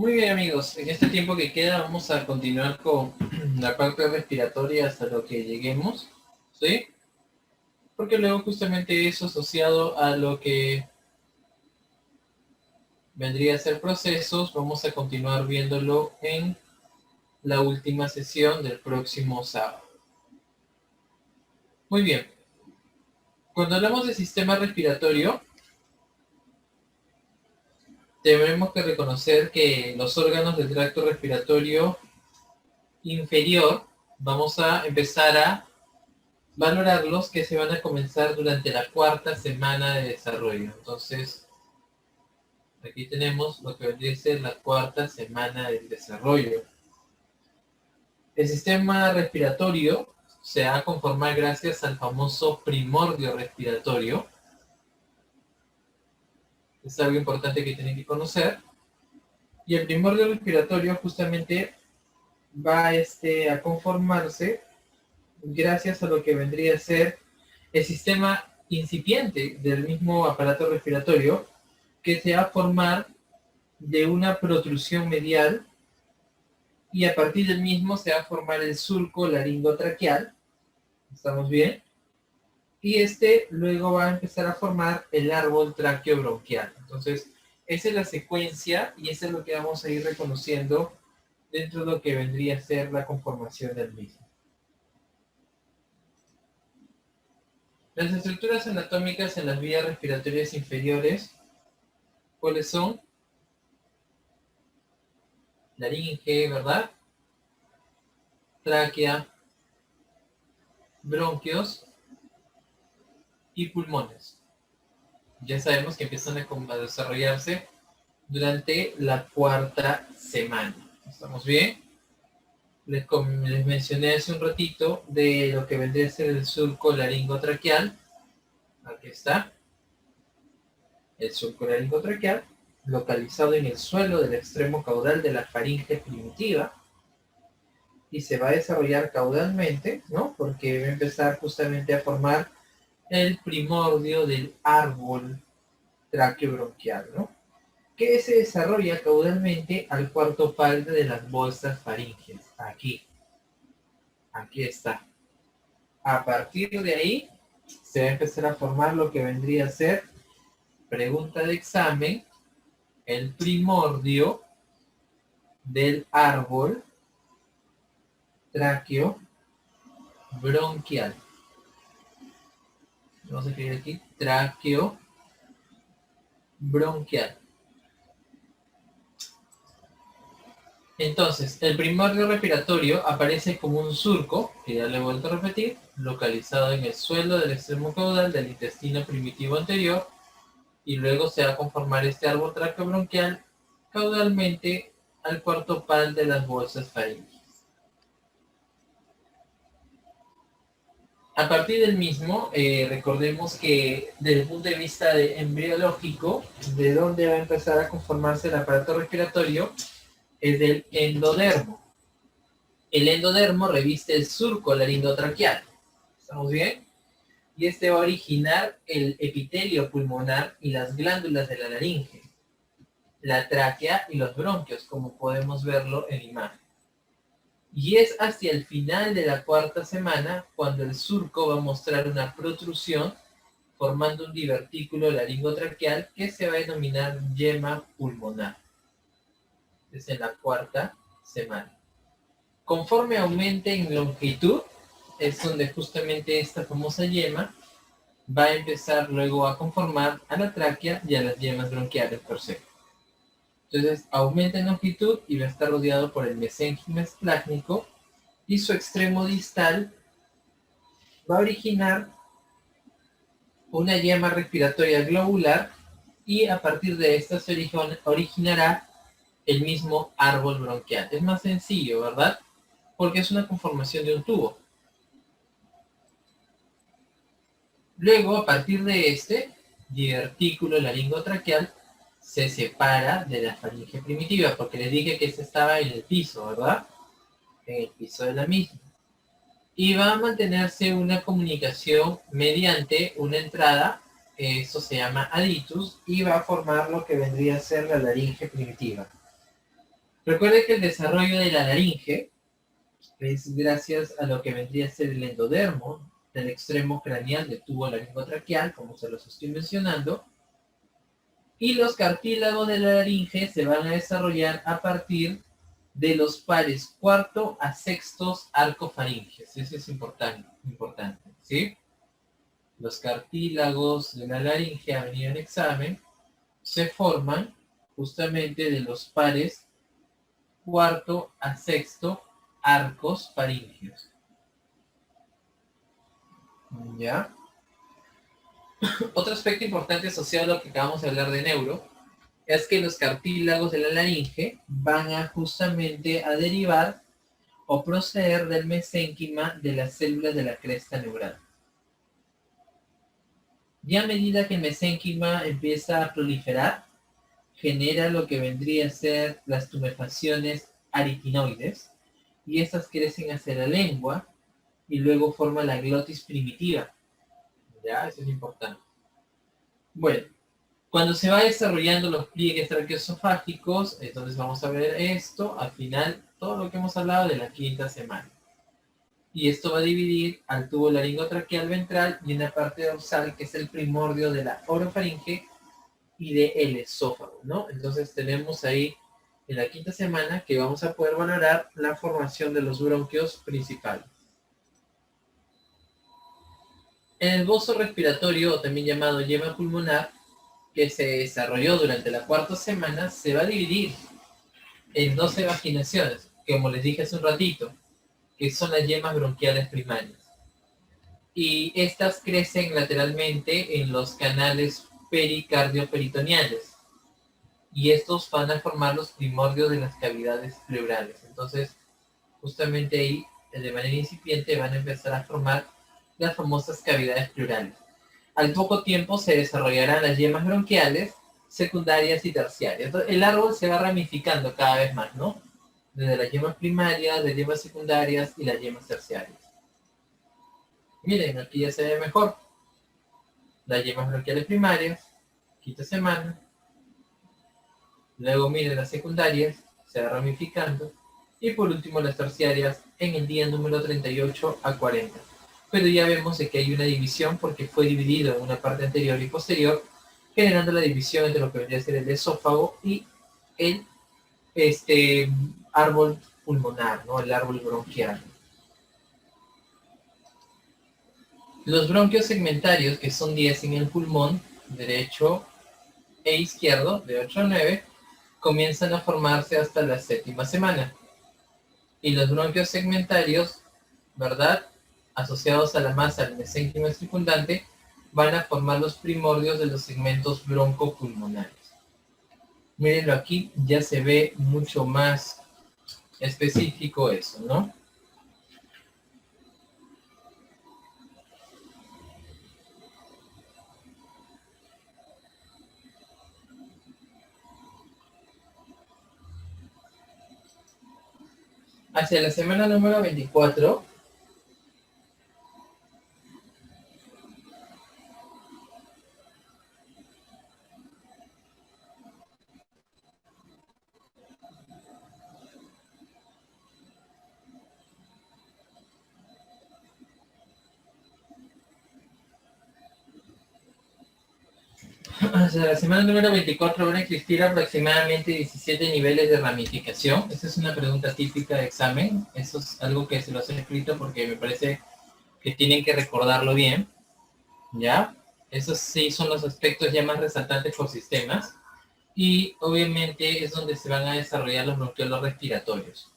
Muy bien, amigos. En este tiempo que queda vamos a continuar con la parte respiratoria hasta lo que lleguemos, ¿sí? Porque luego justamente eso asociado a lo que vendría a ser procesos, vamos a continuar viéndolo en la última sesión del próximo sábado. Muy bien. Cuando hablamos de sistema respiratorio, tenemos que reconocer que los órganos del tracto respiratorio inferior, vamos a empezar a valorarlos que se van a comenzar durante la cuarta semana de desarrollo. Entonces, aquí tenemos lo que vendría a ser la cuarta semana del desarrollo. El sistema respiratorio se va a conformar gracias al famoso primordio respiratorio. Es algo importante que tienen que conocer. Y el primordio respiratorio justamente va a conformarse gracias a lo que vendría a ser el sistema incipiente del mismo aparato respiratorio, que se va a formar de una protrusión medial y a partir del mismo se va a formar el surco laringotraqueal. ¿Estamos bien? Y luego va a empezar a formar el árbol traqueobronquial. Entonces, esa es la secuencia y eso es lo que vamos a ir reconociendo dentro de lo que vendría a ser la conformación del mismo. Las estructuras anatómicas en las vías respiratorias inferiores, ¿cuáles son? Laringe, ¿verdad? Tráquea, bronquios y pulmones. Ya sabemos que empiezan a desarrollarse durante la cuarta semana. ¿Estamos bien? Les mencioné hace un ratito de lo que vendría a ser el surco laringotraqueal. Aquí está. El surco laringotraqueal, localizado en el suelo del extremo caudal de la faringe primitiva, y se va a desarrollar caudalmente, ¿no? Porque va a empezar justamente a formar el primordio del árbol traqueobronquial, ¿no? Que se desarrolla caudalmente al cuarto parte de las bolsas faringes. Aquí está. A partir de ahí se va a empezar a formar lo que vendría a ser, pregunta de examen, el primordio del árbol traqueobronquial. Vamos a escribir aquí, traqueobronquial. Entonces, el primordio respiratorio aparece como un surco, que ya le he vuelto a repetir, localizado en el suelo del extremo caudal del intestino primitivo anterior, y luego se va a conformar este árbol traqueobronquial caudalmente al cuarto par de las bolsas faríngeas. A partir del mismo, recordemos que desde el punto de vista embriológico, de dónde va a empezar a conformarse el aparato respiratorio, es del endodermo. El endodermo reviste el surco laringotraqueal. ¿Estamos bien? Y va a originar el epitelio pulmonar y las glándulas de la laringe, la tráquea y los bronquios, como podemos verlo en imagen. Y es hacia el final de la cuarta semana cuando el surco va a mostrar una protrusión formando un divertículo laringotraqueal que se va a denominar yema pulmonar. Es en la cuarta semana. Conforme aumente en longitud, es donde justamente esta famosa yema va a empezar luego a conformar a la tráquea y a las yemas bronquiales per se. Entonces aumenta en longitud y va a estar rodeado por el mesénquima esplácnico y su extremo distal va a originar una yema respiratoria globular y a partir de esta se originará el mismo árbol bronquial. Es más sencillo, ¿verdad? Porque es una conformación de un tubo. Luego, a partir de divertículo laringotraqueal se separa de la faringe primitiva, porque les dije que estaba en el piso, ¿verdad? En el piso de la misma. Y va a mantenerse una comunicación mediante una entrada, eso se llama aditus, y va a formar lo que vendría a ser la laringe primitiva. Recuerde que el desarrollo de la laringe es gracias a lo que vendría a ser el endodermo del extremo craneal del tubo laringotraqueal, como se los estoy mencionando, y los cartílagos de la laringe se van a desarrollar a partir de los pares cuarto a sextos arcofaringes. Eso es importante, ¿sí? Los cartílagos de la laringe, ha venido en examen, se forman justamente de los pares cuarto a sexto arcos faringios. ¿Ya? Otro aspecto importante asociado a lo que acabamos de hablar de neuro es que los cartílagos de la laringe van a justamente a derivar o proceder del mesénquima de las células de la cresta neural. Y a medida que el mesénquima empieza a proliferar, genera lo que vendría a ser las tumefacciones aritinoides, y estas crecen hacia la lengua y luego forma la glotis primitiva. ¿Ya? Eso es importante. Bueno, cuando se va desarrollando los pliegues traqueosofágicos, entonces vamos a ver esto, al final, todo lo que hemos hablado de la quinta semana. Y esto va a dividir al tubo laringotraqueal ventral y una parte dorsal que es el primordio de la orofaringe y del esófago, ¿no? Entonces tenemos ahí en la quinta semana que vamos a poder valorar la formación de los bronquios principales. En el bozo respiratorio, o también llamado yema pulmonar, que se desarrolló durante la cuarta semana, se va a dividir en 12 vaginaciones, que como les dije hace un ratito, que son las yemas bronquiales primarias. Y estas crecen lateralmente en los canales pericardioperitoneales. Y estos van a formar los primordios de las cavidades pleurales. Entonces, justamente ahí, de manera incipiente, van a empezar a formar las famosas cavidades pleurales. Al poco tiempo se desarrollarán las yemas bronquiales secundarias y terciarias. Entonces, el árbol se va ramificando cada vez más, ¿no? Desde las yemas primarias, las yemas secundarias y las yemas terciarias. Miren, aquí ya se ve mejor. Las yemas bronquiales primarias, quinta semana. Luego miren las secundarias, se va ramificando. Y por último las terciarias en el día número 38 a 40. Pero ya vemos de que hay una división porque fue dividido en una parte anterior y posterior, generando la división entre lo que vendría a ser el esófago y el árbol pulmonar, ¿no? El árbol bronquial. Los bronquios segmentarios, que son 10 en el pulmón derecho e izquierdo, de 8 a 9, comienzan a formarse hasta la séptima semana. Y los bronquios segmentarios, ¿verdad?, asociados a la masa del mesénquima circundante, van a formar los primordios de los segmentos broncopulmonares. Mírenlo aquí, ya se ve mucho más específico eso, ¿no? Hacia la semana número 24, hacia la semana número 24 van a existir aproximadamente 17 niveles de ramificación. Esa es una pregunta típica de examen. Eso es algo que se los he escrito porque me parece que tienen que recordarlo bien. ¿Ya? Esos sí son los aspectos ya más resaltantes por sistemas. Y obviamente es donde se van a desarrollar los bronquiolos respiratorios.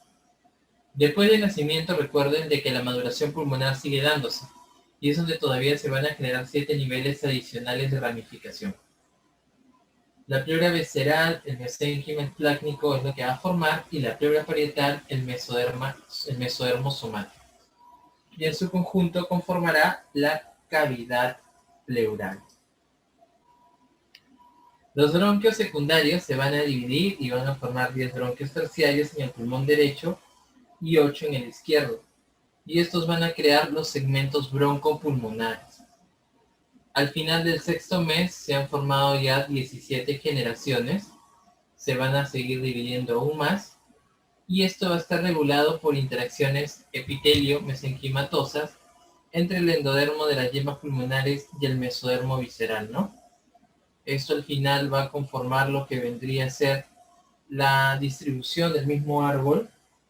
Después del nacimiento, recuerden de que la maduración pulmonar sigue dándose. Y es donde todavía se van a generar 7 niveles adicionales de ramificación. La pleura visceral, el mesénquima esplácnico es lo que va a formar, y la pleura parietal, el mesodermo somático. Y en su conjunto conformará la cavidad pleural. Los bronquios secundarios se van a dividir y van a formar 10 bronquios terciarios en el pulmón derecho y 8 en el izquierdo. Y estos van a crear los segmentos broncopulmonares. Al final del sexto mes se han formado ya 17 generaciones. Se van a seguir dividiendo aún más y esto va a estar regulado por interacciones epitelio-mesenquimatosas entre el endodermo de las yemas pulmonares y el mesodermo visceral, ¿no? Esto al final va a conformar lo que vendría a ser la distribución del mismo árbol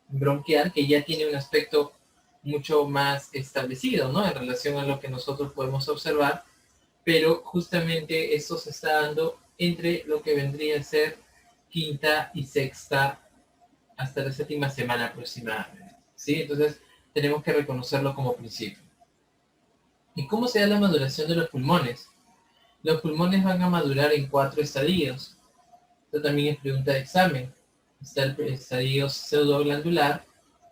bronquial, que ya tiene un aspecto mucho más establecido, ¿no? En relación a lo que nosotros podemos observar, pero justamente esto se está dando entre lo que vendría a ser quinta y sexta hasta la séptima semana aproximadamente, ¿sí? Entonces tenemos que reconocerlo como principio. ¿Y cómo se da la maduración de los pulmones? Los pulmones van a madurar en 4 estadios. Esto también es pregunta de examen. Está el estadio pseudoglandular,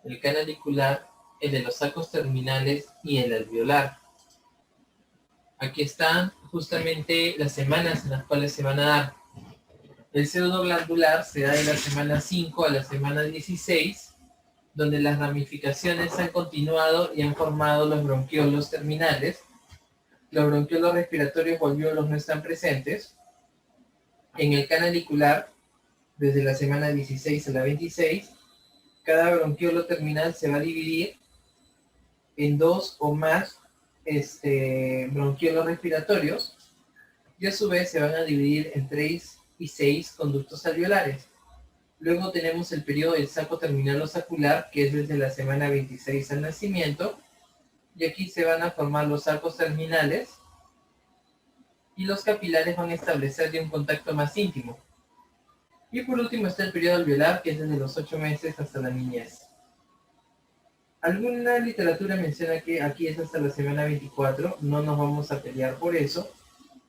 el canalicular, el de los sacos terminales y el alveolar. Aquí están justamente las semanas en las cuales se van a dar. El pseudoglandular se da de la semana 5 a la semana 16, donde las ramificaciones han continuado y han formado los bronquiolos terminales. Los bronquiolos respiratorios o alvéolos no están presentes. En el canalicular, desde la semana 16 a la 26, cada bronquiolo terminal se va a dividir en 2 o más bronquiolos respiratorios, y a su vez se van a dividir en 3 y 6 conductos alveolares. Luego tenemos el periodo del saco terminal o sacular, que es desde la semana 26 al nacimiento, y aquí se van a formar los sacos terminales, y los capilares van a establecer ya un contacto más íntimo. Y por último está el periodo alveolar, que es desde los 8 meses hasta la niñez. Alguna literatura menciona que aquí es hasta la semana 24, no nos vamos a pelear por eso,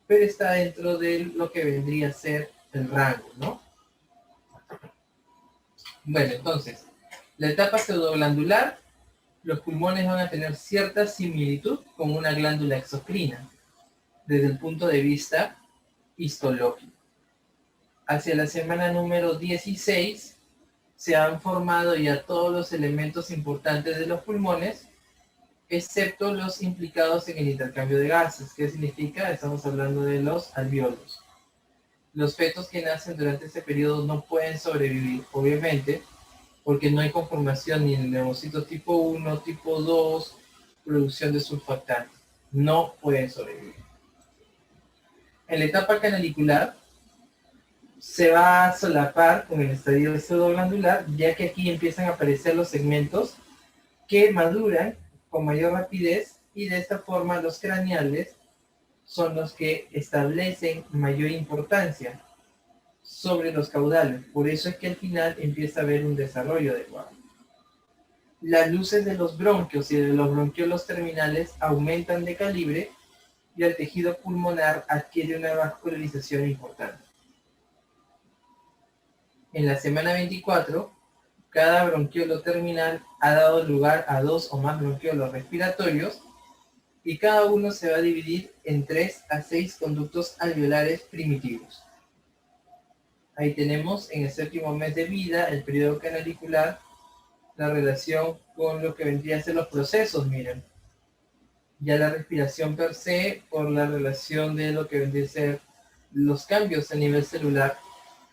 pero está dentro de lo que vendría a ser el rango, ¿no? Bueno, entonces, la etapa pseudoglandular, los pulmones van a tener cierta similitud con una glándula exocrina, desde el punto de vista histológico. Hacia la semana número 16, se han formado ya todos los elementos importantes de los pulmones, excepto los implicados en el intercambio de gases. ¿Qué significa? Estamos hablando de los alvéolos. Los fetos que nacen durante ese periodo no pueden sobrevivir, obviamente, porque no hay conformación ni en neumocitos tipo 1, tipo 2, producción de surfactantes. No pueden sobrevivir. En la etapa canalicular, se va a solapar con el estadio pseudoglandular, ya que aquí empiezan a aparecer los segmentos que maduran con mayor rapidez, y de esta forma los craneales son los que establecen mayor importancia sobre los caudales. Por eso es que al final empieza a haber un desarrollo adecuado. Las luces de los bronquios y de los bronquiolos terminales aumentan de calibre, y el tejido pulmonar adquiere una vascularización importante. En la semana 24, cada bronquiolo terminal ha dado lugar a 2 o más bronquiolos respiratorios, y cada uno se va a dividir en 3 a 6 conductos alveolares primitivos. Ahí tenemos en el séptimo mes de vida, el periodo canalicular, la relación con lo que vendría a ser los procesos, miren. Ya la respiración per se, por la relación de lo que vendría a ser los cambios a nivel celular.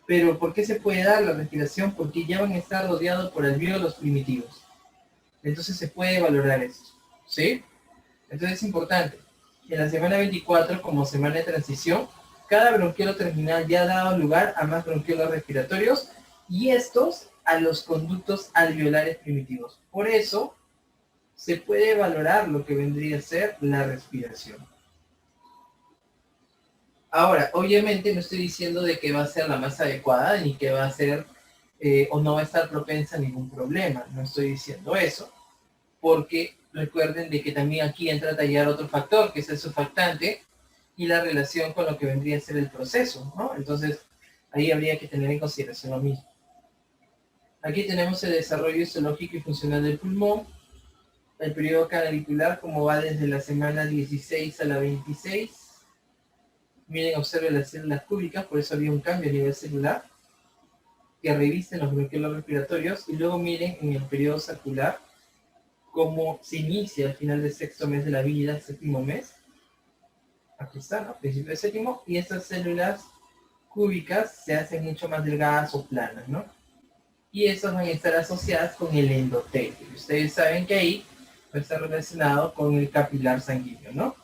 Pero ¿por qué se puede dar la respiración? Porque ya van a estar rodeados por alvéolos primitivos. Entonces se puede valorar esto, ¿sí? Entonces es importante. En la semana 24, como semana de transición, cada bronquiolo terminal ya ha dado lugar a más bronquiolos respiratorios, y estos a los conductos alveolares primitivos. Por eso se puede valorar lo que vendría a ser la respiración. Ahora, obviamente no estoy diciendo de que va a ser la más adecuada, ni que va a ser o no va a estar propensa a ningún problema. No estoy diciendo eso, porque recuerden de que también aquí entra a tallar otro factor, que es el surfactante, y la relación con lo que vendría a ser el proceso, ¿no? Entonces, ahí habría que tener en consideración lo mismo. Aquí tenemos el desarrollo histológico y funcional del pulmón, el periodo canalicular, como va desde la semana 16 a la 26. Miren, observen las células cúbicas, por eso había un cambio a nivel celular, que revisten los bronquiolos respiratorios, y luego miren en el periodo sacular, cómo se inicia al final del sexto mes de la vida, séptimo mes. Aquí está, ¿no? Principio del séptimo, y estas células cúbicas se hacen mucho más delgadas o planas, ¿no? y esas van a estar asociadas con el endotelio. Y ustedes saben que ahí va a estar relacionado con el capilar sanguíneo, ¿no?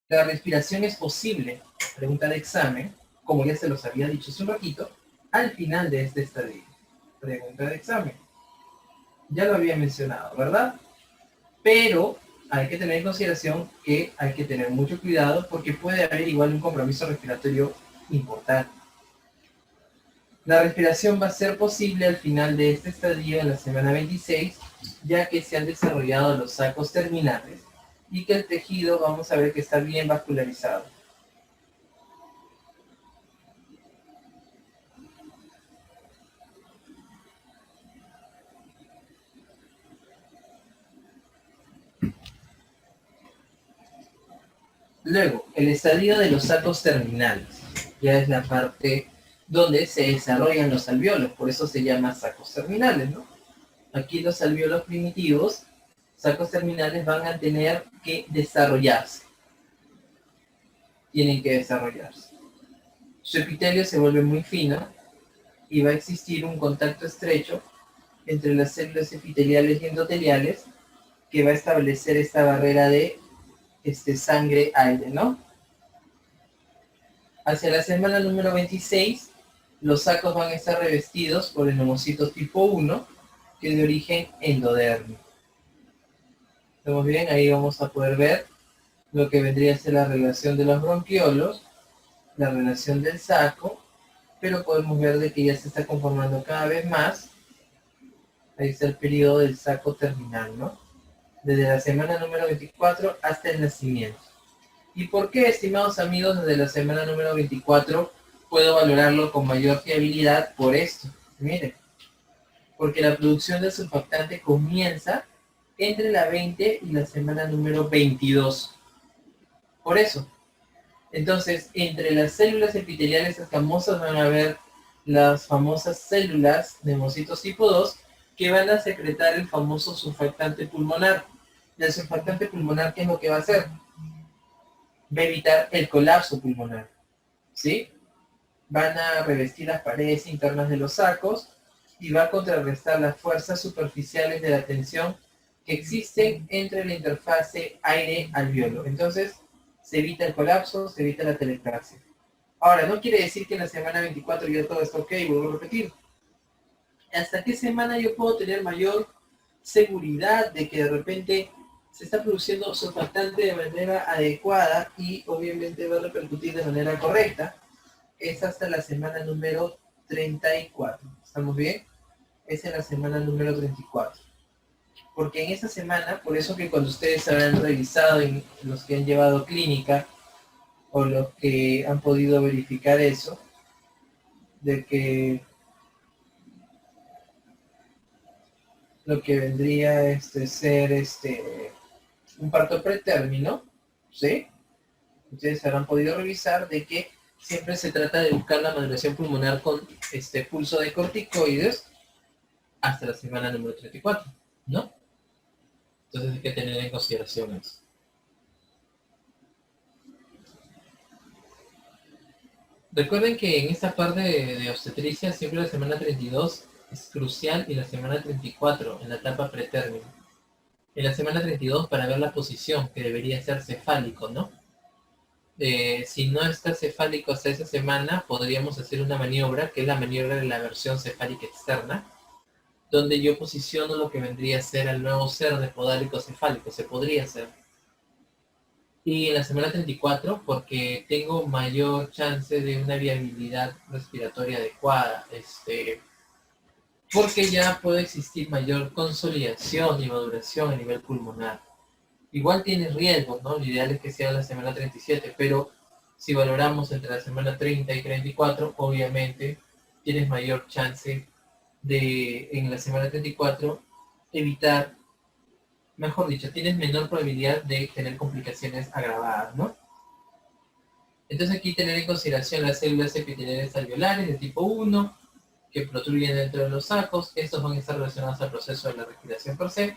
La respiración es posible, pregunta de examen, como ya se los había dicho hace un ratito, al final de este estadio. Pregunta de examen. Ya lo había mencionado, ¿verdad? Pero hay que tener en consideración que hay que tener mucho cuidado porque puede haber igual un compromiso respiratorio importante. La respiración va a ser posible al final de este estadio en la semana 26, ya que se han desarrollado los sacos terminales y que el tejido vamos a ver que está bien vascularizado. Luego, el estadio de los sacos terminales, ya es la parte donde se desarrollan los alvéolos, por eso se llama sacos terminales, ¿no? Aquí los alvéolos primitivos, sacos terminales, van a tener que desarrollarse. Tienen que desarrollarse. Su epitelio se vuelve muy fino y va a existir un contacto estrecho entre las células epiteliales y endoteliales que va a establecer esta barrera de sangre-aire, ¿no? Hacia la semana número 26, los sacos van a estar revestidos por el neumocito tipo 1, que es de origen endodérmico. ¿Estamos bien? Ahí vamos a poder ver lo que vendría a ser la relación de los bronquiolos, la relación del saco, pero podemos ver de que ya se está conformando cada vez más. Ahí está el periodo del saco terminal, ¿no? Desde la semana número 24 hasta el nacimiento. ¿Y por qué, estimados amigos, desde la semana número 24 puedo valorarlo con mayor fiabilidad? Por esto, miren, porque la producción del surfactante comienza entre la 20 y la semana número 22. Por eso. Entonces, entre las células epiteliales escamosas van a haber las famosas células de neumocitos tipo 2 que van a secretar el famoso surfactante pulmonar. Y el surfactante pulmonar, ¿qué es lo que va a hacer? Va a evitar el colapso pulmonar, ¿sí? Van a revestir las paredes internas de los sacos y va a contrarrestar las fuerzas superficiales de la tensión que existen entre la interfase aire-alvéolo. Entonces, se evita el colapso, se evita la telectasia. Ahora, no quiere decir que en la semana 24 ya todo está ok, vuelvo a repetir. ¿Hasta qué semana yo puedo tener mayor seguridad de que de repente se está produciendo surfactante de manera adecuada y obviamente va a repercutir de manera correcta? Es hasta la semana número 34. ¿Estamos bien? Es en la semana número 34. Porque en esa semana, por eso que cuando ustedes habrán revisado en los que han llevado clínica o los que han podido verificar eso, de que lo que vendría a ser un parto pretérmino, ¿sí? Ustedes habrán podido revisar de que siempre se trata de buscar la maduración pulmonar con pulso de corticoides hasta la semana número 34, ¿no? Entonces hay que tener en consideración eso. Recuerden que en esta parte de obstetricia siempre la semana 32 es crucial y la semana 34 en la etapa pretérmino. En la semana 32 para ver la posición que debería ser cefálico, ¿no? Si no está cefálico hasta esa semana, podríamos hacer una maniobra, que es la maniobra de la versión cefálica externa, donde yo posiciono lo que vendría a ser el nuevo cerdo podálico cefálico, se podría hacer. Y en la semana 34, porque tengo mayor chance de una viabilidad respiratoria adecuada, porque ya puede existir mayor consolidación y maduración a nivel pulmonar. Igual tienes riesgos, ¿no? Lo ideal es que sea la semana 37, pero si valoramos entre la semana 30 y 34, obviamente tienes mayor chance de, en la semana 34, evitar, mejor dicho, tienes menor probabilidad de tener complicaciones agravadas, ¿no? Entonces aquí tener en consideración las células epiteliales alveolares de tipo 1, que protruyen dentro de los sacos, estos van a estar relacionados al proceso de la respiración per se,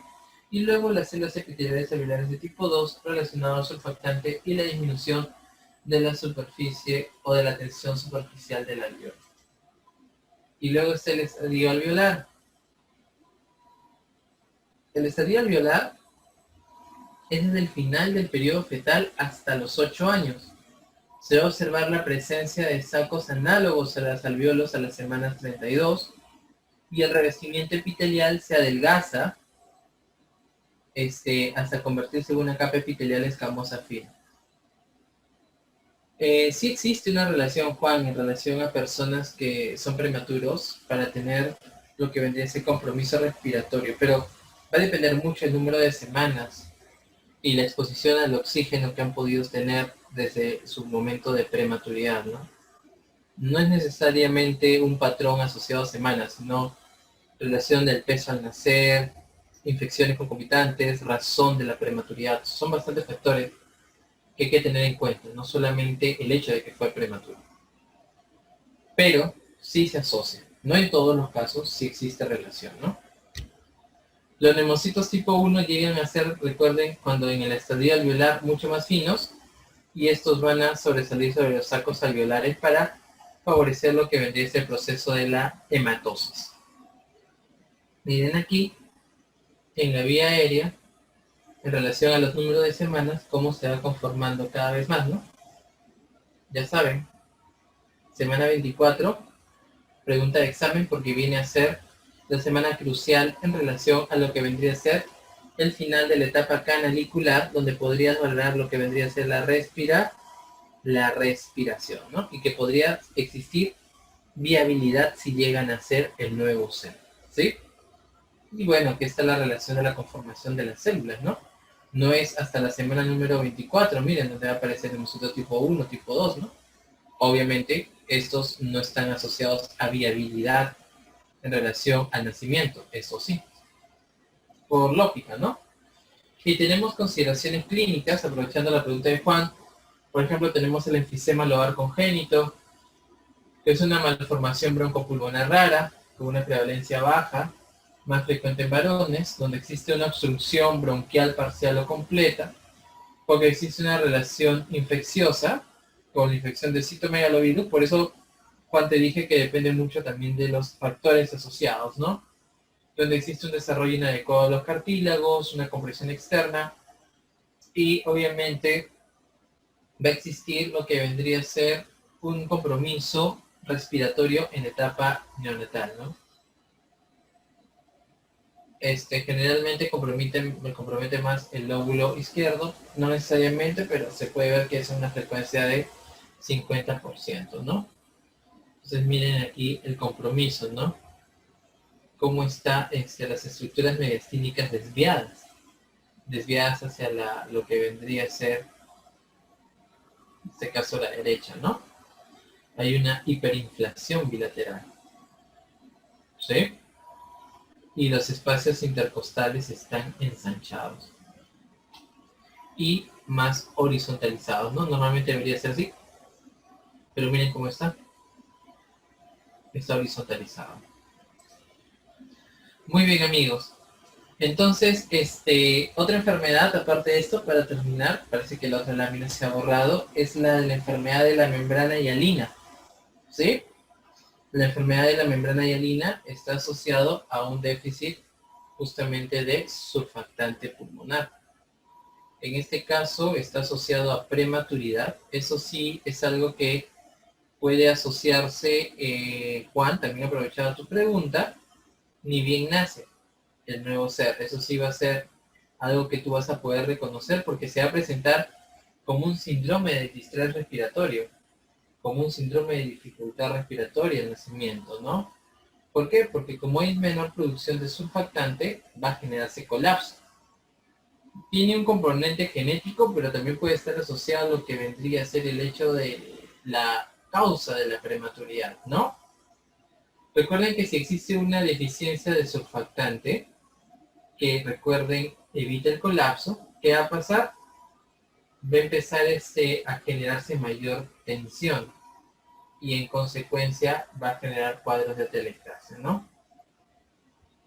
y luego las células epiteliales alveolares de tipo 2 relacionadas al surfactante y la disminución de la superficie o de la tensión superficial del alveolo. Y luego está el estadio alveolar. El estadio alveolar es desde el final del periodo fetal hasta los 8 años. Se va a observar la presencia de sacos análogos a los alvéolos a las semanas 32 y el revestimiento epitelial se adelgaza hasta convertirse en una capa epitelial escamosa fina. Sí existe una relación, Juan, en relación a personas que son prematuros para tener lo que vendría a ser compromiso respiratorio, pero va a depender mucho el número de semanas y la exposición al oxígeno que han podido tener desde su momento de prematuridad, ¿no? No es necesariamente un patrón asociado a semanas, sino relación del peso al nacer, infecciones concomitantes, razón de la prematuridad. Son bastantes factores que hay que tener en cuenta, no solamente el hecho de que fue prematuro. Pero sí se asocia. No en todos los casos sí existe relación, ¿no? Los neumocitos tipo 1 llegan a ser, recuerden, cuando en el estadio alveolar mucho más finos, y estos van a sobresalir sobre los sacos alveolares para favorecer lo que vendría a ser el proceso de la hematosis. Miren aquí, en la vía aérea, en relación a los números de semanas, cómo se va conformando cada vez más, ¿no? Ya saben, semana 24, pregunta de examen porque viene a ser la semana crucial en relación a lo que vendría a ser el final de la etapa canalicular, donde podrías valorar lo que vendría a ser la respiración, ¿no? Y que podría existir viabilidad si llegan a ser el nuevo ser, ¿sí? Y bueno, aquí está la relación de la conformación de las células, ¿no? No es hasta la semana número 24, miren, donde va a aparecer el hemocito tipo 1, tipo 2, ¿no? Obviamente, estos no están asociados a viabilidad en relación al nacimiento, eso sí, por lógica, ¿no? Y tenemos consideraciones clínicas, aprovechando la pregunta de Juan. Por ejemplo, tenemos el enfisema lobar congénito, que es una malformación broncopulmonar rara, con una prevalencia baja, más frecuente en varones, donde existe una obstrucción bronquial parcial o completa, porque existe una relación infecciosa con la infección de citomegalovirus. Por eso, Juan, te dije que depende mucho también de los factores asociados, ¿no? Donde existe un desarrollo inadecuado de los cartílagos, una compresión externa, y obviamente va a existir lo que vendría a ser un compromiso respiratorio en etapa neonatal, ¿no? Generalmente compromete más el lóbulo izquierdo, no necesariamente, pero se puede ver que es una frecuencia de 50%, ¿no? Entonces miren aquí el compromiso, ¿no? Cómo está las estructuras mediastínicas desviadas hacia lo que vendría a ser, en este caso, la derecha, ¿no? Hay una hiperinflación bilateral, ¿sí? Y los espacios intercostales están ensanchados y más horizontalizados, ¿no? Normalmente debería ser así, pero miren cómo está horizontalizado. Muy bien, amigos. Entonces, otra enfermedad, aparte de esto, para terminar, parece que la otra lámina se ha borrado, es la de la enfermedad de la membrana hialina, ¿sí? La enfermedad de la membrana hialina está asociado a un déficit justamente de surfactante pulmonar. En este caso está asociado a prematuridad. Eso sí es algo que puede asociarse, Juan, también aprovechando tu pregunta, ni bien nace el nuevo ser. Eso sí va a ser algo que tú vas a poder reconocer porque se va a presentar como un síndrome de distrés respiratorio, como un síndrome de dificultad respiratoria al nacimiento, ¿no? ¿Por qué? Porque como hay menor producción de surfactante, va a generarse colapso. Tiene un componente genético, pero también puede estar asociado a lo que vendría a ser el hecho de la causa de la prematuridad, ¿no? Recuerden que si existe una deficiencia de surfactante, que recuerden evita el colapso, ¿qué va a pasar? Va a empezar a generarse mayor tensión y en consecuencia va a generar cuadros de atelectasia, ¿no?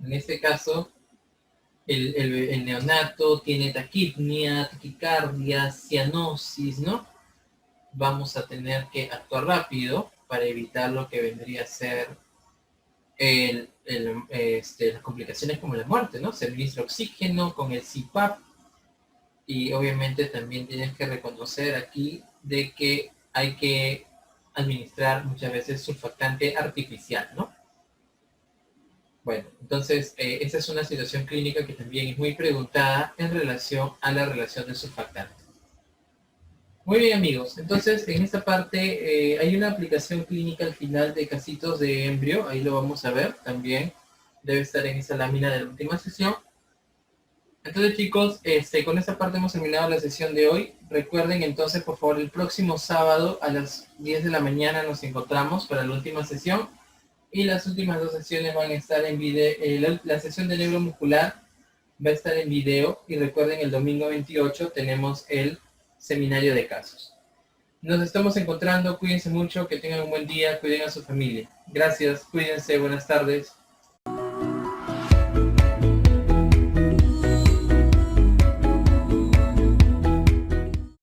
En este caso, el neonato tiene taquipnia, taquicardia, cianosis, ¿no? vamos a tener que actuar rápido para evitar lo que vendría a ser las complicaciones como la muerte, ¿no? Se administra oxígeno con el CPAP y obviamente también tienes que reconocer aquí de que hay que administrar muchas veces surfactante artificial, ¿no? Bueno, entonces esa es una situación clínica que también es muy preguntada en relación a la relación de surfactante. Muy bien, amigos. Entonces, en esta parte hay una aplicación clínica al final de casitos de embrio. Ahí lo vamos a ver también. Debe estar en esa lámina de la última sesión. Entonces, chicos, con esta parte hemos terminado la sesión de hoy. Recuerden, entonces, por favor, el próximo sábado a las 10 de la mañana nos encontramos para la última sesión. Y las últimas dos sesiones van a estar en video. La sesión de neuromuscular va a estar en video. Y recuerden, el domingo 28 tenemos el seminario de casos. Nos estamos encontrando, cuídense mucho, que tengan un buen día, cuiden a su familia. Gracias, cuídense, buenas tardes.